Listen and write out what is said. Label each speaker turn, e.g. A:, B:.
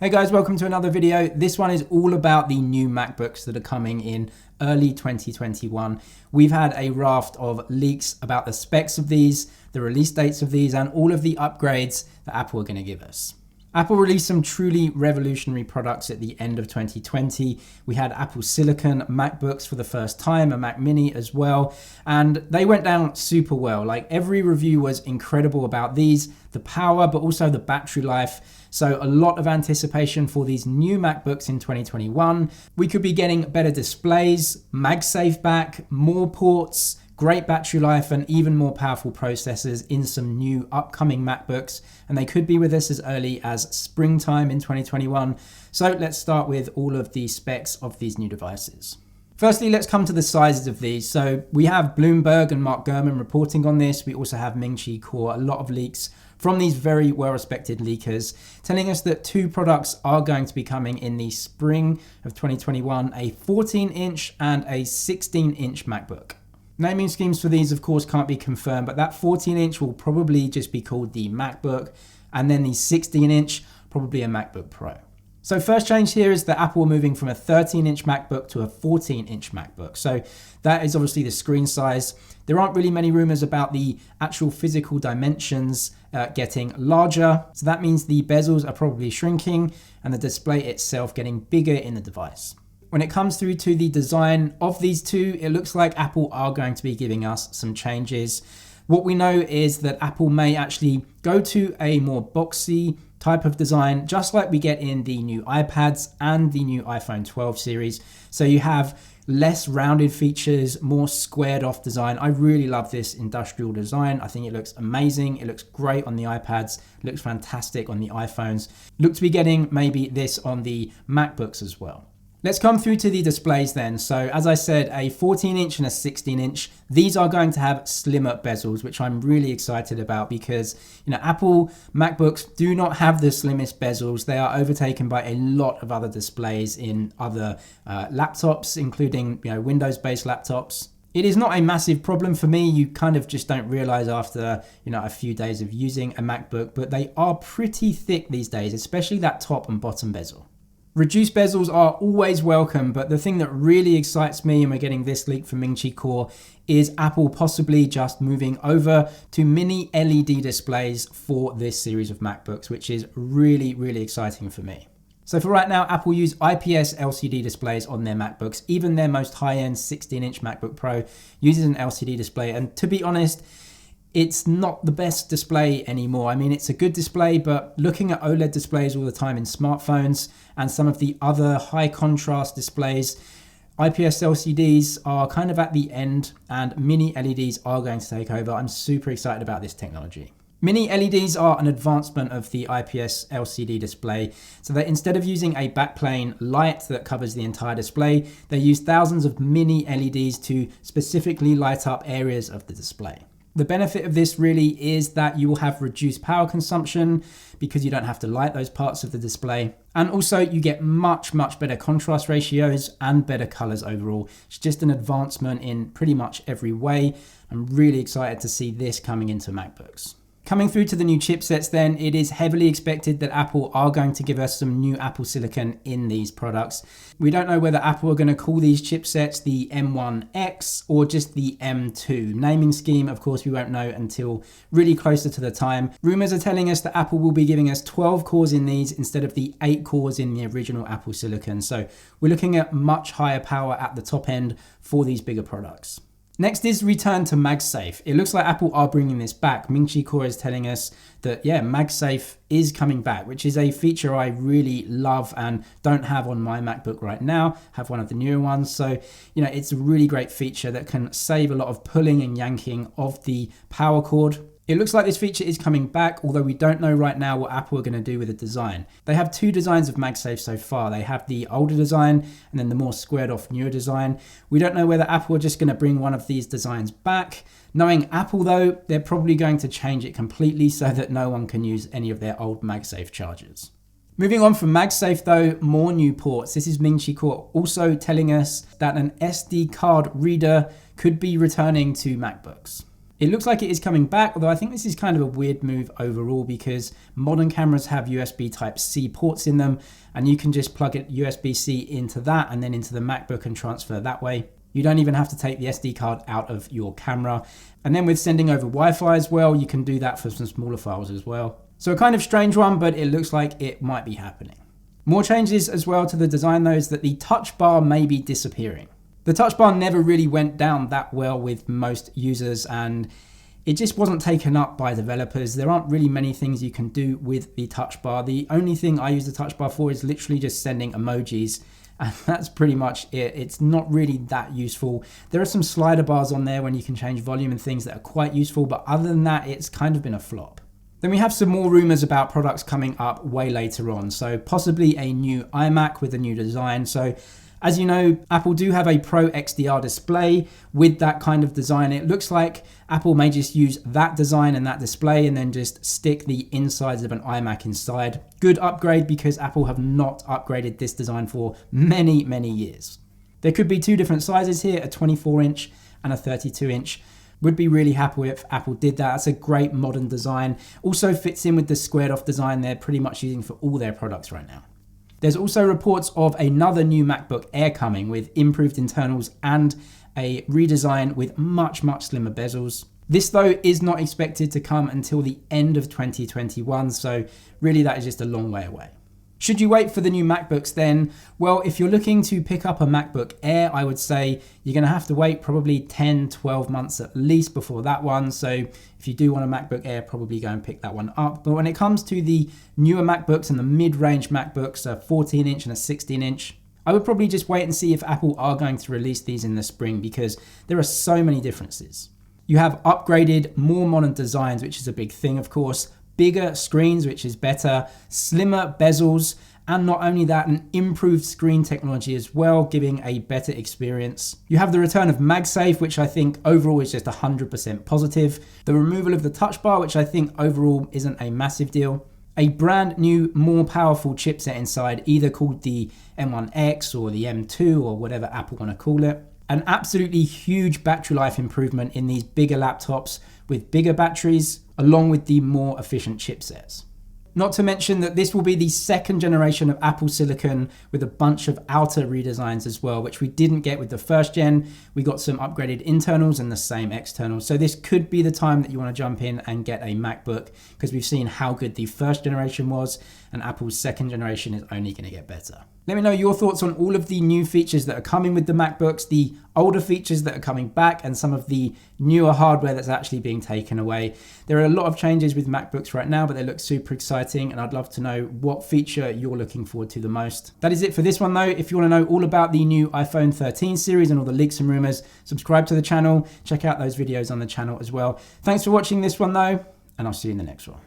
A: Hey guys, welcome to another video. This one is all about the new MacBooks that are coming in early 2021. We've had a raft of leaks about the specs of these, the release dates of these, and all of the upgrades that Apple are going to give us. Apple released some truly revolutionary products at the end of 2020. We had Apple Silicon MacBooks for the first time, a Mac Mini as well, and they went down super well. Like, every review was incredible about these, the power, but also the battery life. So a lot of anticipation for these new MacBooks in 2021. We could be getting better displays, MagSafe back, more ports, great battery life, and even more powerful processors in some new upcoming MacBooks. And they could be with us as early as springtime in 2021. So let's start with all of the specs of these new devices. Firstly, let's come to the sizes of these. So we have Bloomberg and Mark Gurman reporting on this. We also have Ming-Chi Kuo, a lot of leaks from these very well-respected leakers, telling us that two products are going to be coming in the spring of 2021, a 14-inch and a 16-inch MacBook. Naming schemes for these, of course, can't be confirmed, but that 14-inch will probably just be called the MacBook, and then the 16-inch, probably a MacBook Pro. So first change here is that Apple are moving from a 13-inch MacBook to a 14-inch MacBook. So that is obviously the screen size. There aren't really many rumors about the actual physical dimensions getting larger. So that means the bezels are probably shrinking and the display itself getting bigger in the device. When it comes through to the design of these two, it looks like Apple are going to be giving us some changes. What we know is that Apple may actually go to a more boxy type of design, just like we get in the new iPads and the new iPhone 12 series. So you have less rounded features, more squared off design. I really love this industrial design. I think it looks amazing. It looks great on the iPads. It looks fantastic on the iPhones. Look to be getting maybe this on the MacBooks as well. Let's come through to the displays then. So as I said, a 14-inch and a 16-inch. These are going to have slimmer bezels, which I'm really excited about because, Apple MacBooks do not have the slimmest bezels. They are overtaken by a lot of other displays in other laptops, including, Windows-based laptops. It is not a massive problem for me. You kind of just don't realize after, a few days of using a MacBook, but they are pretty thick these days, especially that top and bottom bezel. Reduced bezels are always welcome, but the thing that really excites me, and we're getting this leak from Ming-Chi Kuo, is Apple possibly just moving over to mini LED displays for this series of MacBooks, which is really, really exciting for me. So for right now, Apple use IPS LCD displays on their MacBooks. Even their most high-end 16-inch MacBook Pro uses an LCD display, and to be honest, it's not the best display anymore. I mean, it's a good display, but looking at OLED displays all the time in smartphones and some of the other high contrast displays, IPS LCDs are kind of at the end and mini LEDs are going to take over. I'm super excited about this technology. Mini LEDs are an advancement of the IPS LCD display, so that instead of using a backplane light that covers the entire display, they use thousands of mini LEDs to specifically light up areas of the display. The benefit of this really is that you will have reduced power consumption because you don't have to light those parts of the display. And also you get much, much better contrast ratios and better colors overall. It's just an advancement in pretty much every way. I'm really excited to see this coming into MacBooks. Coming through to the new chipsets then, it is heavily expected that Apple are going to give us some new Apple Silicon in these products. We don't know whether Apple are going to call these chipsets the M1X or just the M2. Naming scheme, of course, we won't know until really closer to the time. Rumors are telling us that Apple will be giving us 12 cores in these instead of the 8 cores in the original Apple Silicon. So we're looking at much higher power at the top end for these bigger products. Next is return to MagSafe. It looks like Apple are bringing this back. Ming-Chi Kuo is telling us that, MagSafe is coming back, which is a feature I really love and don't have on my MacBook right now. Have one of the newer ones. So, it's a really great feature that can save a lot of pulling and yanking of the power cord. It looks like this feature is coming back, although we don't know right now what Apple are going to do with the design. They have two designs of MagSafe so far. They have the older design and then the more squared off newer design. We don't know whether Apple are just going to bring one of these designs back. Knowing Apple though, they're probably going to change it completely so that no one can use any of their old MagSafe chargers. Moving on from MagSafe though, more new ports. This is Ming-Chi Kuo also telling us that an SD card reader could be returning to MacBooks. It looks like it is coming back, although I think this is kind of a weird move overall because modern cameras have USB Type-C ports in them, and you can just plug it USB-C into that and then into the MacBook and transfer that way. You don't even have to take the SD card out of your camera. And then with sending over Wi-Fi as well, you can do that for some smaller files as well. So a kind of strange one, but it looks like it might be happening. More changes as well to the design though is that the touch bar may be disappearing. The touch bar never really went down that well with most users, and it just wasn't taken up by developers. There aren't really many things you can do with the touch bar. The only thing I use the touch bar for is literally just sending emojis, and that's pretty much it. It's not really that useful. There are some slider bars on there when you can change volume and things that are quite useful, but other than that, it's kind of been a flop. Then we have some more rumors about products coming up way later on. So possibly a new iMac with a new design. So as you know, Apple do have a Pro XDR display with that kind of design. It looks like Apple may just use that design and that display and then just stick the insides of an iMac inside. Good upgrade because Apple have not upgraded this design for many, many years. There could be two different sizes here, a 24-inch and a 32-inch. Would be really happy if Apple did that. That's a great modern design. Also fits in with the squared off design they're pretty much using for all their products right now. There's also reports of another new MacBook Air coming with improved internals and a redesign with much, much slimmer bezels. This though is not expected to come until the end of 2021, so really that is just a long way away. Should you wait for the new MacBooks then? Well, if you're looking to pick up a MacBook Air, I would say you're going to have to wait probably 10, 12 months at least before that one. So if you do want a MacBook Air, probably go and pick that one up. But when it comes to the newer MacBooks and the mid-range MacBooks, a 14-inch and a 16-inch, I would probably just wait and see if Apple are going to release these in the spring because there are so many differences. You have upgraded, more modern designs, which is a big thing, of course. Bigger screens, which is better, slimmer bezels, and not only that, an improved screen technology as well, giving a better experience. You have the return of MagSafe, which I think overall is just 100% positive. The removal of the touch bar, which I think overall isn't a massive deal. A brand new, more powerful chipset inside, either called the M1X or the M2 or whatever Apple want to call it. An absolutely huge battery life improvement in these bigger laptops with bigger batteries, along with the more efficient chipsets. Not to mention that this will be the second generation of Apple Silicon with a bunch of outer redesigns as well, which we didn't get with the first gen. We got some upgraded internals and the same externals. So this could be the time that you want to jump in and get a MacBook because we've seen how good the first generation was and Apple's second generation is only going to get better. Let me know your thoughts on all of the new features that are coming with the MacBooks, the older features that are coming back, and some of the newer hardware that's actually being taken away. There are a lot of changes with MacBooks right now, but they look super exciting, and I'd love to know what feature you're looking forward to the most. That is it for this one though. If you want to know all about the new iPhone 13 series and all the leaks and rumors, subscribe to the channel, check out those videos on the channel as well. Thanks for watching this one though, and I'll see you in the next one.